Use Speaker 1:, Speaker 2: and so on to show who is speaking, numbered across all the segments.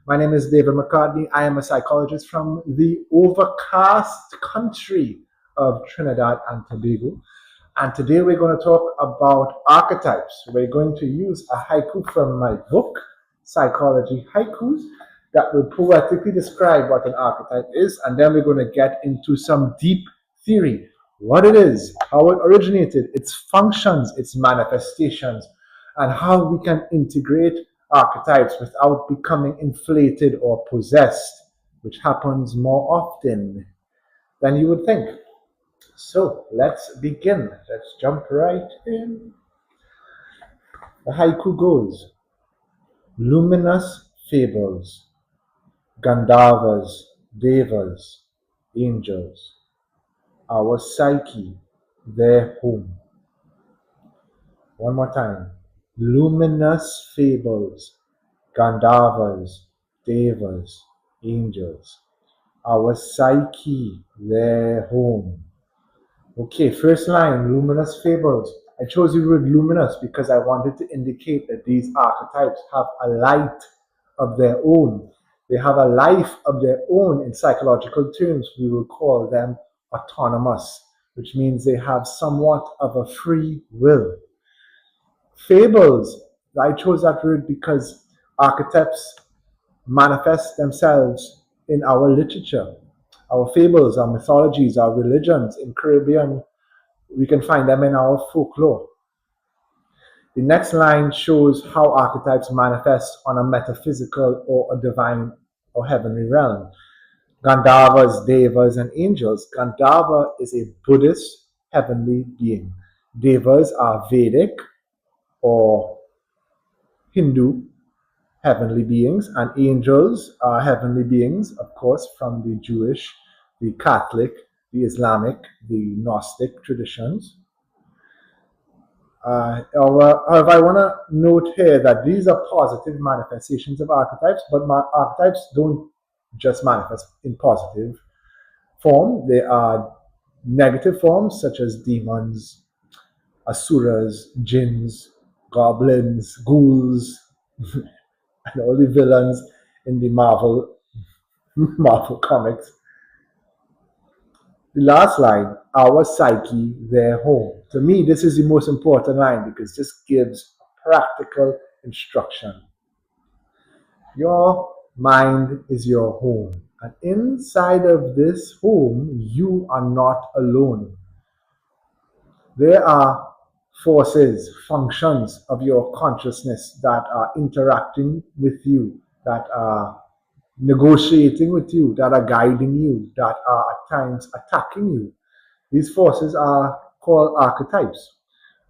Speaker 1: My name is David McCartney. I am a psychologist from the overcast country of Trinidad and Tobago. And today we're going to talk about archetypes. We're going to use a haiku from my book, Psychology Haikus, that will poetically describe what an archetype is. And then we're going to get into some deep theory, what it is, how it originated, its functions, its manifestations, and how we can integrate archetypes without becoming inflated or possessed, which happens more often than you would think. So let's begin. Let's jump right in. The haiku goes: luminous fables, gandharvas, devas, angels, our psyche, their home. One more time. Luminous fables, gandharvas, devas, angels, our psyche, their home. Okay, first line, luminous fables. I chose the word luminous because I wanted to indicate that these archetypes have a light of their own. They have a life of their own. In psychological terms, we will call them autonomous, which means they have somewhat of a free will. Fables, I chose that word because archetypes manifest themselves in our literature. Our fables, our mythologies, our religions. In Caribbean, we can find them in our folklore. The next line shows how archetypes manifest on a metaphysical or a divine or heavenly realm. Gandharvas, devas, and angels. Gandharva is a Buddhist heavenly being. Devas are Vedic or Hindu heavenly beings, and angels are heavenly beings, of course, from the Jewish, the Catholic, the Islamic, the Gnostic traditions. However, I want to note here that these are positive manifestations of archetypes, but archetypes don't just manifest in positive form. They are negative forms, such as demons, asuras, jinns, goblins, ghouls, and all the villains in the Marvel comics. The last line, our psyche, their home. To me, this is the most important line because this gives practical instruction. Your mind is your home, and inside of this home, you are not alone. There are forces, functions of your consciousness that are interacting with you, that are negotiating with you, that are guiding you, that are at times attacking you. These forces are called archetypes,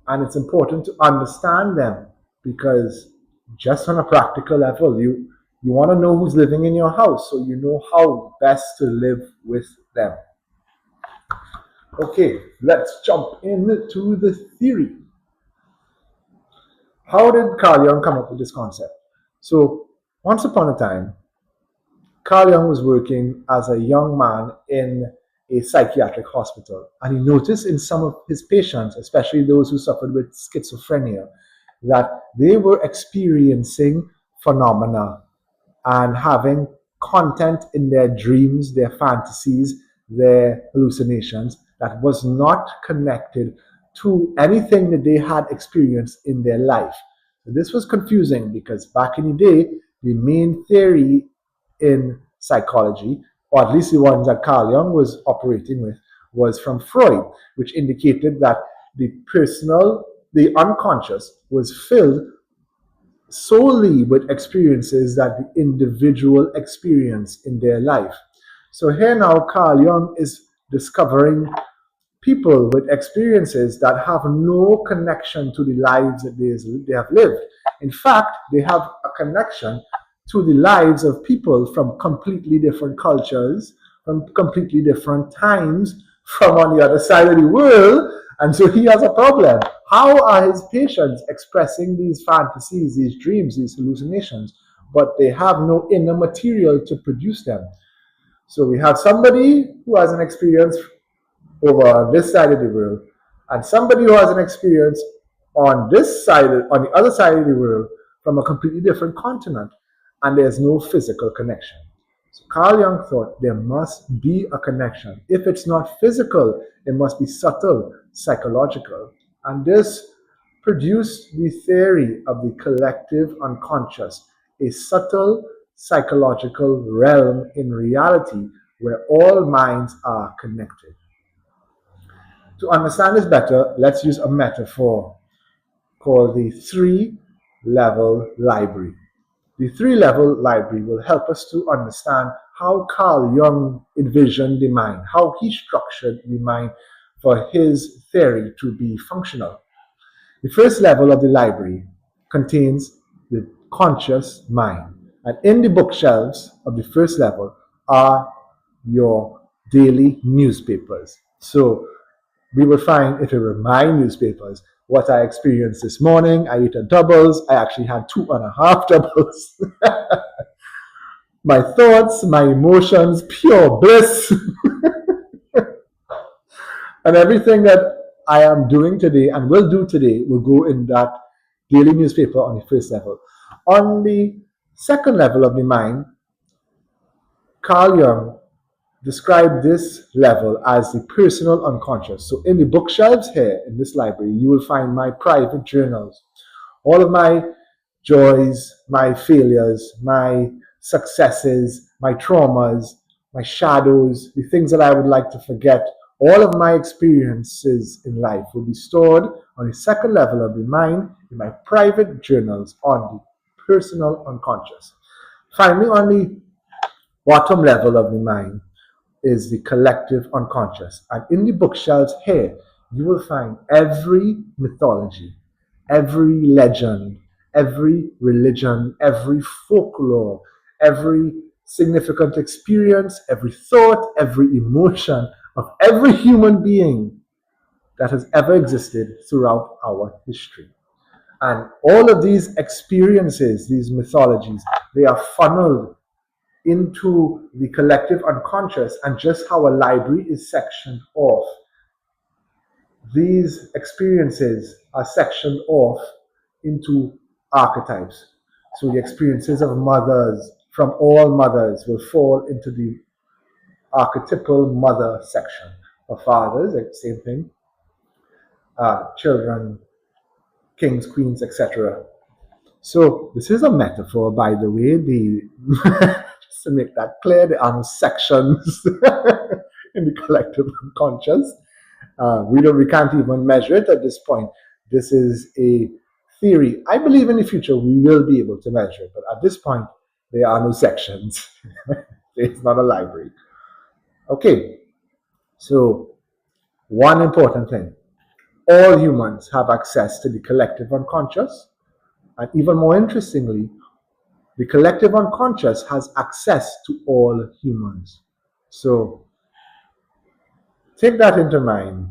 Speaker 1: and it's important to understand them because just on a practical level, you want to know who's living in your house so you know how best to live with them. Okay, let's jump into the theory. How did Carl Jung come up with this concept? So, once upon a time, Carl Jung was working as a young man in a psychiatric hospital, and he noticed in some of his patients, especially those who suffered with schizophrenia, that they were experiencing phenomena and having content in their dreams, their fantasies, their hallucinations that was not connected to anything that they had experienced in their life. So this was confusing because back in the day, the main theory in psychology, or at least the ones that Carl Jung was operating with, was from Freud, which indicated that the unconscious was filled solely with experiences that the individual experienced in their life. So here now Carl Jung is discovering people with experiences that have no connection to the lives that they have lived. In fact, they have a connection to the lives of people from completely different cultures, from completely different times, from on the other side of the world. And so he has a problem. How are his patients expressing these fantasies, these dreams, these hallucinations, but they have no inner material to produce them? So we have somebody who has an experience over on this side of the world, and somebody who has an experience on the other side of the world from a completely different continent. and there's no physical connection. So Carl Jung thought there must be a connection. If it's not physical, it must be subtle, psychological. And this produced the theory of the collective unconscious, a subtle psychological realm in reality where all minds are connected. To understand this better, let's use a metaphor called the three-level library. The three-level library will help us to understand how Carl Jung envisioned the mind, how he structured the mind for his theory to be functional. The first level of the library contains the conscious mind. And in the bookshelves of the first level are your daily newspapers. So we will find, if it were my newspapers, what I experienced this morning. I ate a doubles. I actually had 2.5 doubles. My thoughts, my emotions, pure bliss. And everything that I am doing today and will do today will go in that daily newspaper on the first level. On the second level of the mind, Carl Jung described this level as the personal unconscious. So in the bookshelves here in this library, you will find my private journals, all of my joys, my failures, my successes, my traumas, my shadows, the things that I would like to forget. All of my experiences in life will be stored on the second level of the mind in my private journals on the personal unconscious. Finally, on the bottom level of the mind is the collective unconscious. And in the bookshelves here, you will find every mythology, every legend, every religion, every folklore, every significant experience, every thought, every emotion of every human being that has ever existed throughout our history. And all of these experiences, these mythologies, they are funneled into the collective unconscious, and just how a library is sectioned off. These experiences are sectioned off into archetypes. So the experiences of mothers from all mothers will fall into the archetypal mother section. For fathers, same thing. Children, kings, queens, etc. So this is a metaphor, by the way. Just to make that clear, there are no sections in the collective unconscious. We can't even measure it at this point. This is a theory. I believe in the future we will be able to measure it, but at this point there are no sections. It's not a library. Okay, so one important thing. All humans have access to the collective unconscious, and even more interestingly, the collective unconscious has access to all humans. So take that into mind.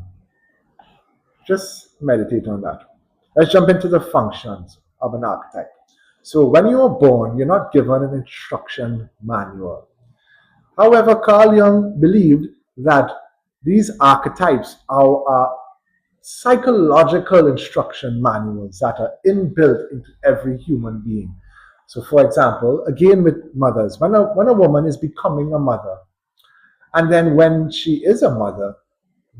Speaker 1: Just meditate on that. Let's jump into the functions of an archetype. So when you are born, you're not given an instruction manual. However, Carl Jung believed that these archetypes are psychological instruction manuals that are inbuilt into every human being. So for example, again with mothers, when a woman is becoming a mother, and then when she is a mother,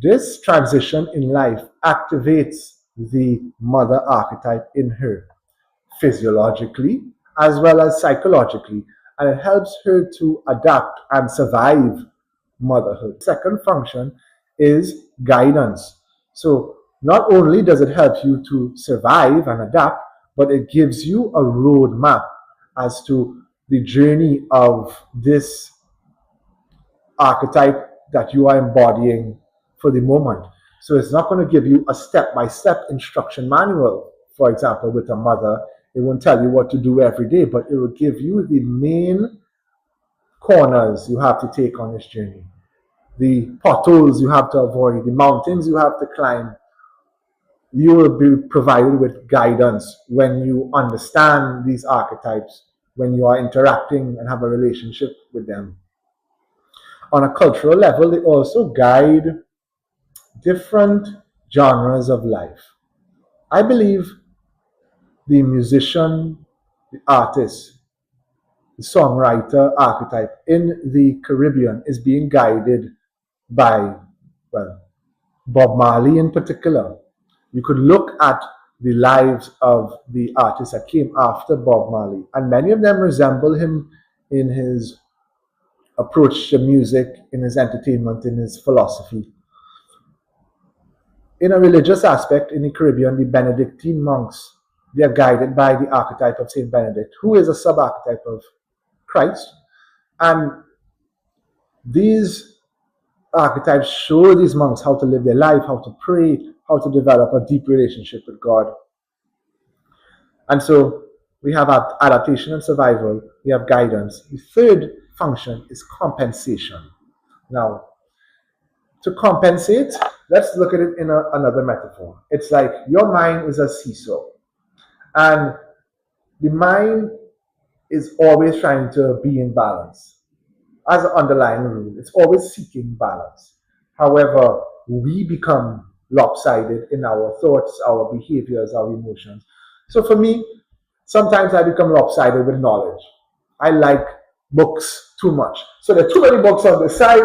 Speaker 1: this transition in life activates the mother archetype in her, physiologically as well as psychologically, and it helps her to adapt and survive motherhood. Second function is guidance. So not only does it help you to survive and adapt, but it gives you a roadmap as to the journey of this archetype that you are embodying for the moment. So it's not going to give you a step-by-step instruction manual. For example, with a mother, it won't tell you what to do every day, but it will give you the main corners you have to take on this journey, the potholes you have to avoid, the mountains you have to climb. You will be provided with guidance when you understand these archetypes, when you are interacting and have a relationship with them. On a cultural level, they also guide different genres of life. I believe the musician, the artist, songwriter archetype in the Caribbean is being guided by, well, Bob Marley in particular. You could look at the lives of the artists that came after Bob Marley, and many of them resemble him in his approach to music, in his entertainment, in his philosophy. In a religious aspect, in the Caribbean, the Benedictine monks, they are guided by the archetype of Saint Benedict, who is a sub-archetype of Christ. And these archetypes show these monks how to live their life, how to pray, how to develop a deep relationship with God. And so we have adaptation and survival, we have guidance. The third function is compensation. Now, to compensate, let's look at it in another metaphor. It's like your mind is a seesaw, and the mind is always trying to be in balance. As an underlying rule, it's always seeking balance. However, we become lopsided in our thoughts, our behaviors, our emotions. So for me, sometimes I become lopsided with knowledge. I like books too much. So there are too many books on the side.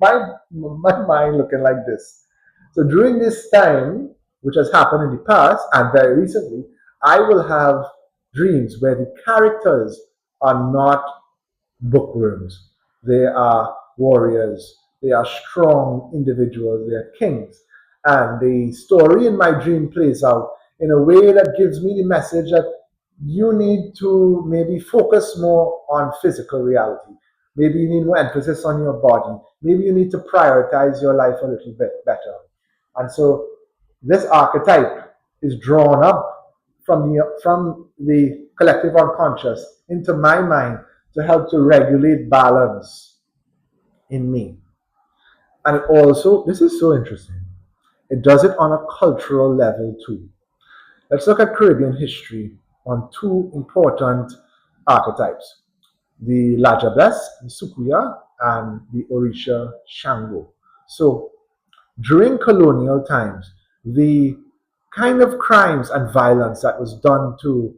Speaker 1: my mind looking like this. So during this time, which has happened in the past and very recently, I will have dreams where the characters are not bookworms. They are warriors. They are strong individuals. They are kings. And the story in my dream plays out in a way that gives me the message that you need to maybe focus more on physical reality. Maybe you need more emphasis on your body. Maybe you need to prioritize your life a little bit better. And so this archetype is drawn up from the collective unconscious into my mind to help to regulate balance in me. And it also, this is so interesting, it does it on a cultural level too. Let's look at Caribbean history on two important archetypes, the Lajables, the Sukuya, and the Orisha Shango. So during colonial times, the kind of crimes and violence that was done to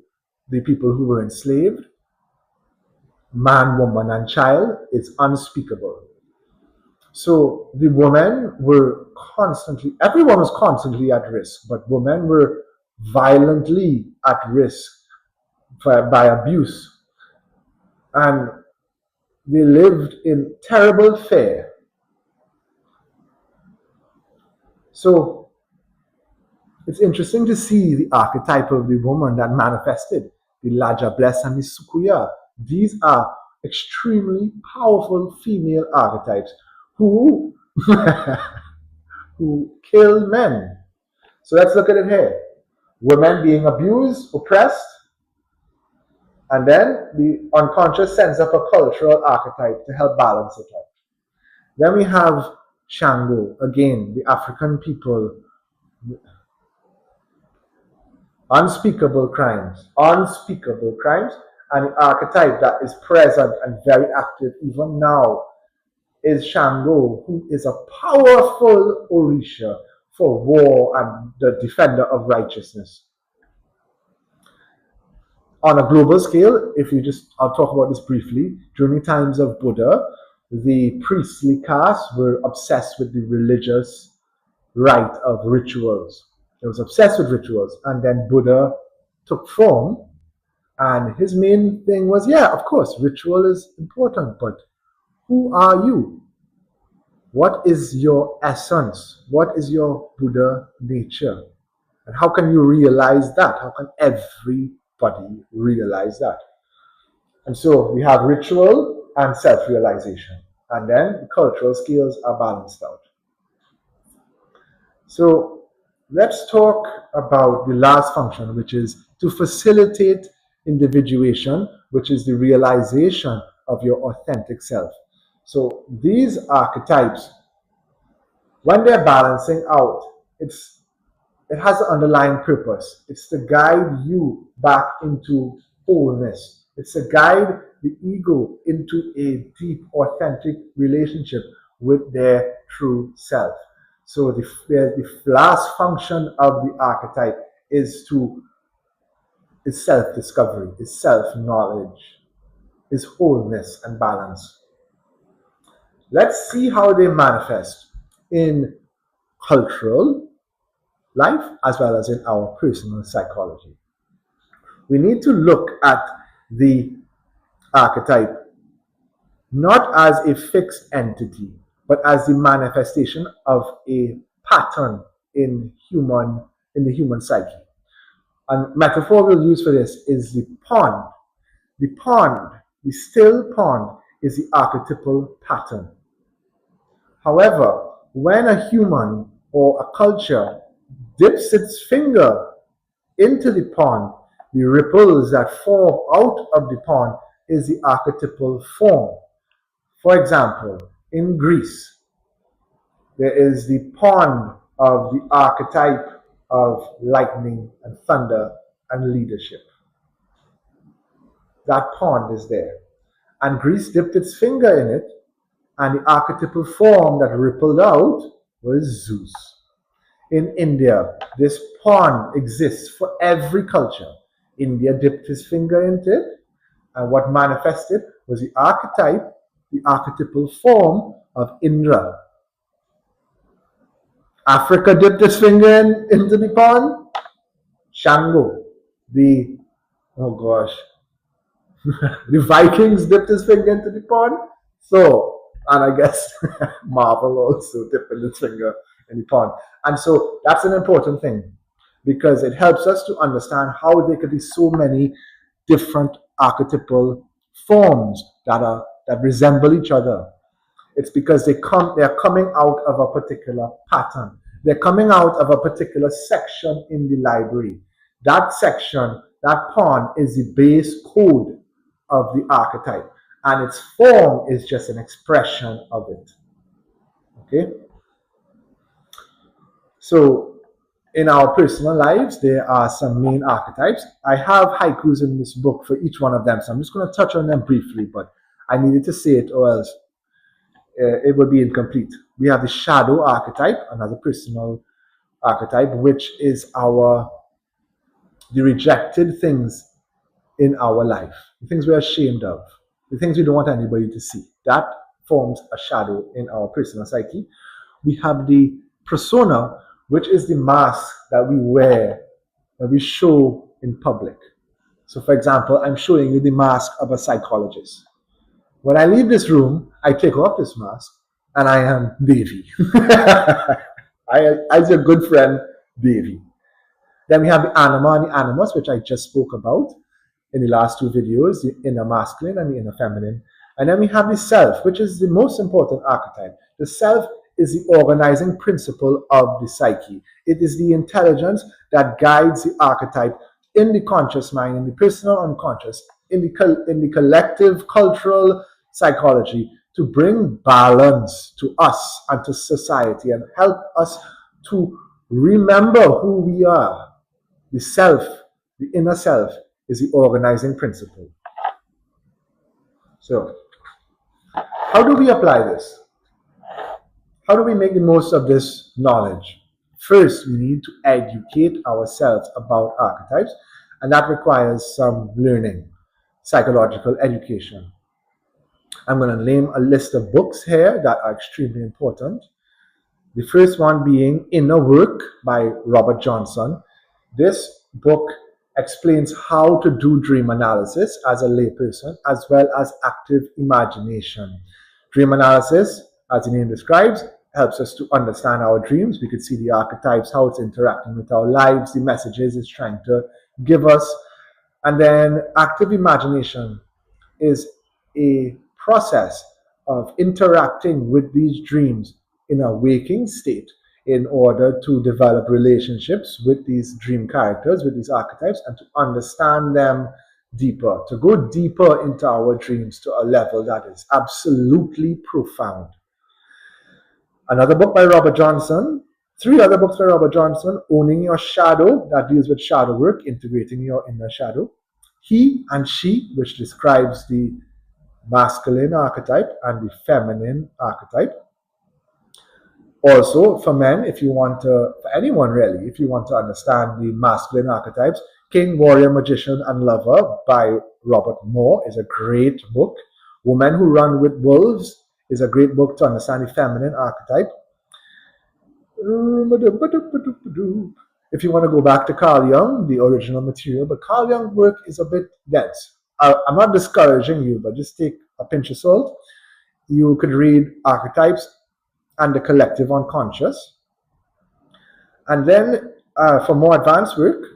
Speaker 1: the people who were enslaved, man, woman, and child, is unspeakable. So the women were constantly, everyone was constantly at risk, but women were violently at risk by abuse. And they lived in terrible fear. So it's interesting to see the archetype of the woman that manifested, the Lajables and the Sukuya. These are extremely powerful female archetypes who who kill men. So let's look at it here. Women being abused, oppressed, and then the unconscious sends up a cultural archetype to help balance it out. Then we have Shango, again, the African people. Unspeakable crimes, and the archetype that is present and very active even now is Shango, who is a powerful Orisha for war and the defender of righteousness. On a global scale, I'll talk about this briefly. During the times of Buddha, the priestly caste were obsessed with the religious rite of rituals. It was obsessed with rituals, and then Buddha took form, and his main thing was, yeah, of course, ritual is important, but who are you? What is your essence? What is your Buddha nature? And how can you realize that? How can everybody realize that? And so we have ritual and self-realization, and then the cultural scales are balanced out. So let's talk about the last function, which is to facilitate individuation, which is the realization of your authentic self. So these archetypes, when they're balancing out, it has an underlying purpose. It's to guide you back into wholeness. It's to guide the ego into a deep, authentic relationship with their true self. So the last function of the archetype is to is self-discovery, is self-knowledge, is wholeness and balance. Let's see how they manifest in cultural life as well as in our personal psychology. We need to look at the archetype not as a fixed entity, but as the manifestation of a pattern in the human psyche. And metaphor we'll use for this is the pond. The pond, the still pond, is the archetypal pattern. However, when a human or a culture dips its finger into the pond, the ripples that form out of the pond is the archetypal form. For example, in Greece, there is the pond of the archetype of lightning and thunder and leadership. That pond is there. And Greece dipped its finger in it, and the archetypal form that rippled out was Zeus. In India, this pond exists for every culture. India dipped his finger into it, and what manifested was the archetype, the archetypal form of Indra. Africa dipped its finger into the pond, Shango. The Vikings dipped his finger into the pond, Thor. And I guess Marvel also dipped its finger in the pond. And so that's an important thing, because it helps us to understand how there could be so many different archetypal forms that resemble each other. It's because they're coming out of a particular pattern. They're coming out of a particular section in the library. That section, that pond, is the base code of the archetype, and its form is just an expression of it. Okay? So in our personal lives, there are some main archetypes. I have haikus in this book for each one of them, so I'm just going to touch on them briefly, but I needed to say it or else it would be incomplete. We have the shadow archetype, another personal archetype, which is the rejected things in our life, the things we're ashamed of, the things we don't want anybody to see. That forms a shadow in our personal psyche. We have the persona, which is the mask that we wear, that we show in public. So for example, I'm showing you the mask of a psychologist. When I leave this room, I take off this mask and I am Devi. As your good friend, Devi. Then we have the anima and the animus, which I just spoke about in the last two videos, the inner masculine and the inner feminine. And then we have the self, which is the most important archetype. The self is the organizing principle of the psyche. It is the intelligence that guides the archetype in the conscious mind, in the personal unconscious, in the collective cultural psychology, to bring balance to us and to society and help us to remember who we are. The self, the inner self, is the organizing principle. So, how do we apply this? How do we make the most of this knowledge? First, we need to educate ourselves about archetypes, and that requires some learning, psychological education. I'm going to name a list of books here that are extremely important. The first one being Inner Work by Robert Johnson. This book explains how to do dream analysis as a layperson, as well as active imagination. Dream analysis, as the name describes, helps us to understand our dreams. We could see the archetypes, how it's interacting with our lives, the messages it's trying to give us. And then active imagination is a process of interacting with these dreams in a waking state in order to develop relationships with these dream characters, with these archetypes, and to understand them deeper, to go deeper into our dreams to a level that is absolutely profound. Another book by Robert Johnson, 3 other books by Robert Johnson: Owning Your Shadow, that deals with shadow work, integrating your inner shadow; He and She, which describes the masculine archetype and the feminine archetype. Also, for men, for anyone really, if you want to understand the masculine archetypes, King, Warrior, Magician, and Lover by Robert Moore is a great book. Women Who Run with Wolves is a great book to understand the feminine archetype. If you want to go back to Carl Jung, the original material, but Carl Jung's work is a bit dense. I'm not discouraging you, but just take a pinch of salt. You could read Archetypes and the Collective Unconscious. And then for more advanced work,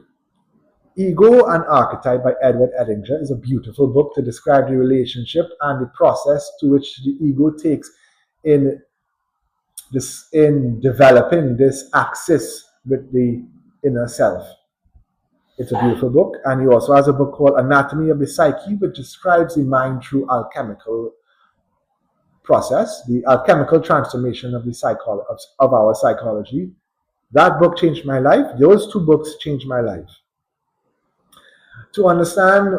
Speaker 1: Ego and Archetype by Edward Edinger is a beautiful book to describe the relationship and the process to which the ego takes in developing this axis with the inner self. It's a beautiful book. And he also has a book called Anatomy of the Psyche, which describes the mind through alchemical process, the alchemical transformation of of our psychology. That book changed my life. Those two books changed my life. To understand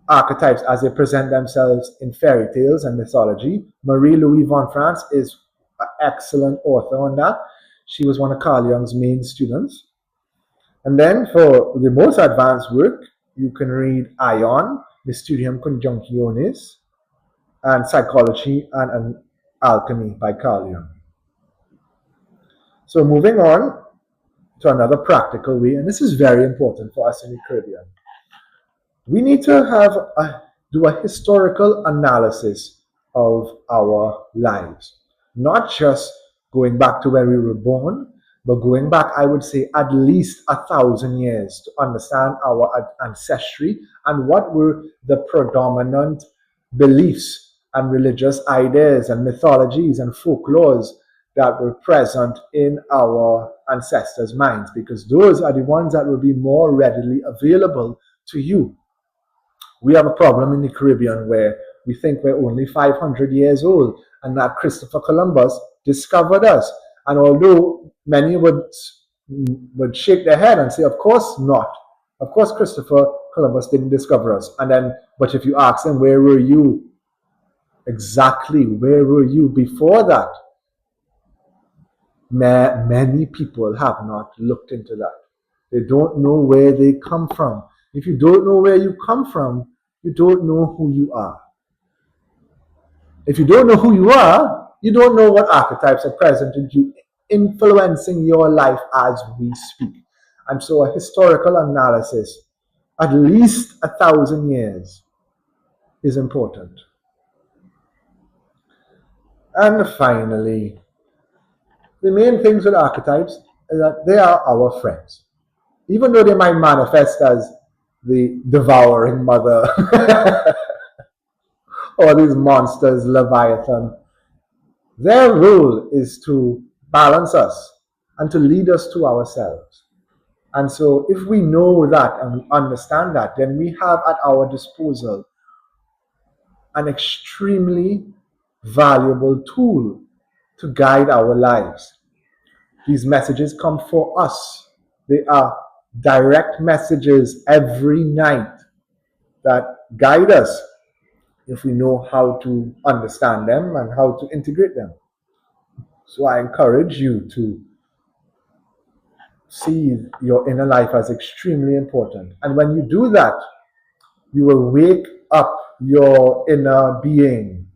Speaker 1: archetypes as they present themselves in fairy tales and mythology, Marie-Louise von France is an excellent author on that. She was one of Carl Jung's main students. And then for the most advanced work, you can read Ion, the Studium Conjunctionis, and Psychology and Alchemy by Carl Jung. So moving on to another practical way, and this is very important for us in the Caribbean. We need to do a historical analysis of our lives, not just going back to where we were born, but going back, I would say, at least 1,000 years to understand our ancestry and what were the predominant beliefs and religious ideas and mythologies and folklores that were present in our ancestors' minds, because those are the ones that will be more readily available to you. We have a problem in the Caribbean where we think we're only 500 years old and that Christopher Columbus discovered us. And although many would shake their head and say, of course not. Of course Christopher Columbus didn't discover us. But if you ask them, where were you? Exactly, where were you before that? Many people have not looked into that. They don't know where they come from. If you don't know where you come from, you don't know who you are. If you don't know who you are, you don't know what archetypes are present in you, influencing your life as we speak. And so a historical analysis, at least 1,000 years, is important. And finally, the main things with archetypes is that they are our friends. Even though they might manifest as the devouring mother or these monsters, Leviathan, their role is to balance us and to lead us to ourselves. And so if we know that and we understand that, then we have at our disposal an extremely valuable tool to guide our lives. These messages come for us. They are direct messages every night that guide us if we know how to understand them and how to integrate them. So I encourage you to see your inner life as extremely important. And when you do that, you will wake up your inner being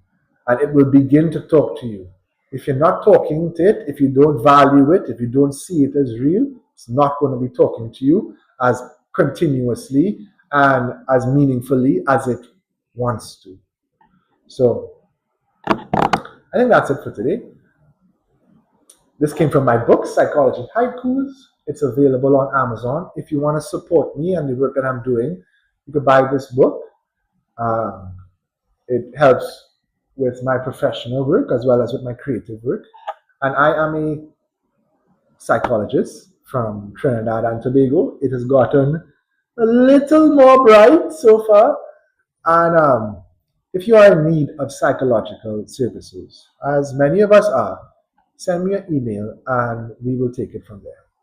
Speaker 1: and it will begin to talk to you. If you're not talking to it, if you don't value it, if you don't see it as real, it's not going to be talking to you as continuously and as meaningfully as it wants to. So I think that's it for today. This came from my book, Psychology Haikus. It's available on Amazon. If you want to support me and the work that I'm doing, you could buy this book. It helps with my professional work as well as with my creative work. And I am a psychologist from Trinidad and Tobago. It has gotten a little more bright so far. And if you are in need of psychological services, as many of us are, send me an email and we will take it from there.